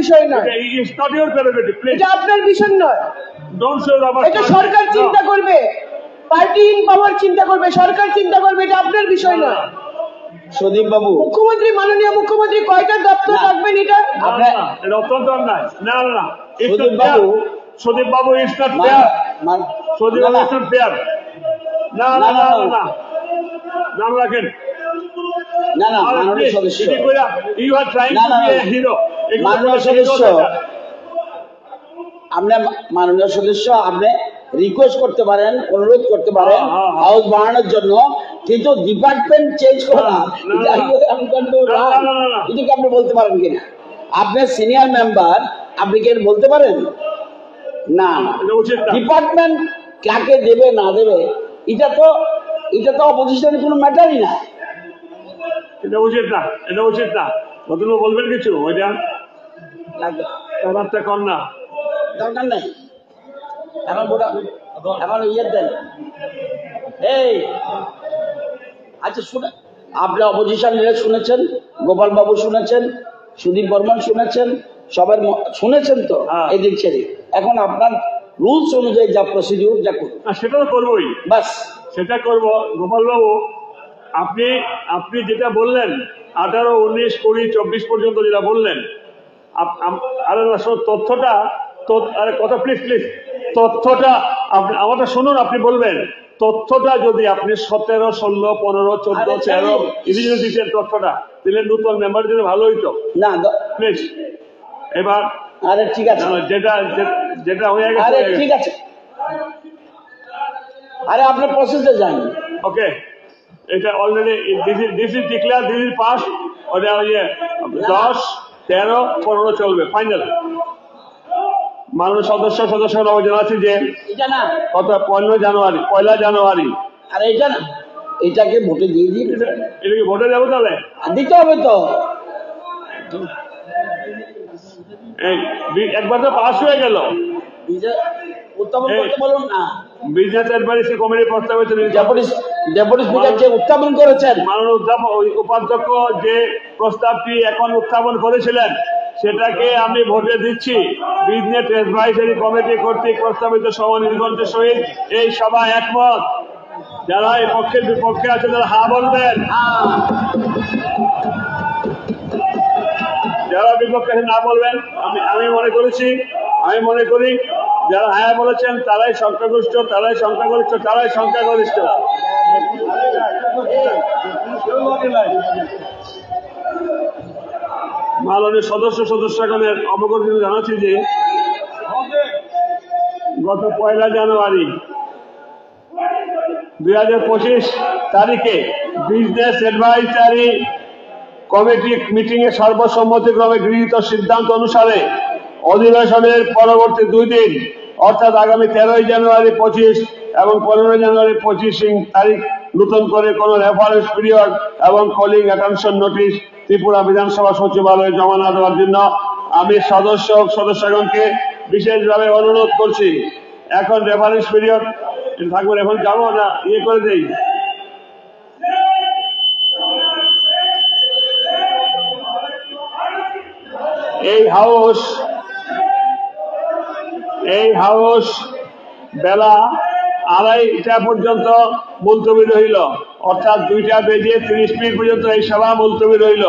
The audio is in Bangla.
বিষয় নয়, it's not your prerogative, please. এটা আপনার বিষয় নয়, Don't show rubber এটা stamp. সরকার চিন্তা করবে, পার্টি ইন পাওয়ার চিন্তা করবে, সরকার চিন্তা করবে, এটা আপনার বিষয় নয়। সুদীপ বাবু, মুখ্যমন্ত্রী, মাননীয় মুখ্যমন্ত্রী কয়টা দপ্তর রাখবেন এটা? এটা অত্যন্ত অন্যায়। না না না, সুদীপ বাবু, সুদীপ বাবু, it's not fair. Sudip Babu, it's not fair. না না না না, নাম রাখেন। না না, মাননীয় সদস্য, you are trying to be a hero. মাননীয় সদস্য, আপনি মাননীয় সদস্য, আপনি রিকোয়েস্ট করতে পারেন, অনুরোধ করতে পারেন হাউস বাড়ানোর জন্য, কিন্তু ডিপার্টমেন্ট চেঞ্জ করা এটাকে আপনি বলতে পারেন কিনা? আপনি সিনিয়র মেম্বার, আপনি কি বলতে পারেন? না, ডিপার্টমেন্ট কাকে দেবে না দেবে এটা তো অপোজিশনের কোনো ম্যাটারই না। এটা উচিত না, এটা উচিত না। ভদ্রলোক বলবেন কিছু? ওইটা ব্যাপারটা কর না, দরকার নেই। এখন ইয়ে দেন। এই আচ্ছা, শুনে আপনি অপোজিশন লিডার শুনেছেন, গোপাল বাবু শুনেছেন, সুদীপ বর্মন শুনেছেন, সবার শুনেছেন তো এদিক ছেড়ে। এখন আপনার রুলস অনুযায়ী যা প্রসিডিউর যা করুন, সেটা তো করবোই, বাস সেটা করব। গোপাল বাবু, আপনি যেটা বললেন 18, 19, 20, 24 পর্যন্ত যেটা বললেন, আরে তথ্যটা, আরে কথা প্লিজ প্লিজ, তথ্যটা আমারটা শুনুন, আপনি বলবেন তথ্যটা যদি আপনি 17, 16, 15, 14, 13 যদি দিতেন তথ্যটা, দিলে নতুন মেম্বার জন্য ভালো হইতো না। প্লিজ এবার আরে ঠিক আছে, যেটা হয়ে গেছে ঠিক আছে, আরে আপনার প্রসেসে যান। ওকে, এটা already this is declare, this is pass. ওটা 10, 13, 15 চলবে, ফাইনাল। মাননীয় সদস্যরা জানাচ্ছি যে কত 1 জানুয়ারি। আর এটা না, এটাকে ভোটে দিয়ে দিন। এটা কি ভোটে যাবো? তাহলে দিতে হবে তো, একবার তো পাস হয়ে গেল। উত্থাপন করতে বলুন না, বিজনেস অ্যাডভাইসরি কমিটির প্রস্তাবে ডেপুটি স্পিকার যে উত্থাপন করেছেন, মাননীয় উপাধ্যক্ষ যে প্রস্তাবটি এখন উত্থাপন করেছিলেন, সেটাকে আমি ভোটে দিচ্ছি। বিজনেস অ্যাডভাইসরি কমিটি কর্তৃক প্রস্তাবিত সমনির্ঘণ্টের সহিত এই সভা একমত। যারা এই পক্ষের বিপক্ষে আছে তারা হা বলবেন, যারা বিপক্ষে না বলবেন। আমি মনে করি যারা হ্যাঁ বলেছেন তারাই সংখ্যাগরিষ্ঠ। মাননীয় সদস্যগণের অবগত জানাচ্ছি যে গত 1 জানুয়ারি 2025 তারিখে বিজনেস অ্যাডভাইজারি কমিটি মিটিং এ সর্বসম্মতিক্রমে গৃহীত সিদ্ধান্ত অনুসারে অধিবেশনের পরবর্তী 2 দিন অর্থাৎ আগামী 13 জানুয়ারি 25 এবং 15 জানুয়ারি 25 তারিখ নতুন করে কোন রেফারেন্স পিরিয়ড এবং কলিং অ্যাটেনশন নোটিশ ত্রিপুরা বিধানসভা সচিবালয়ে জমা না দেওয়ার জন্য আমি সদস্যগণকে বিশেষভাবে অনুরোধ করছি। এখন রেফারেন্স পিরিয়ড থাকবে, এখন যাবো না করে দেই। এই হাউস বেলা 2:30 পর্যন্ত মুলতবি রইল, অর্থাৎ 2:30 পর্যন্ত এই সভা মুলতবি রইল।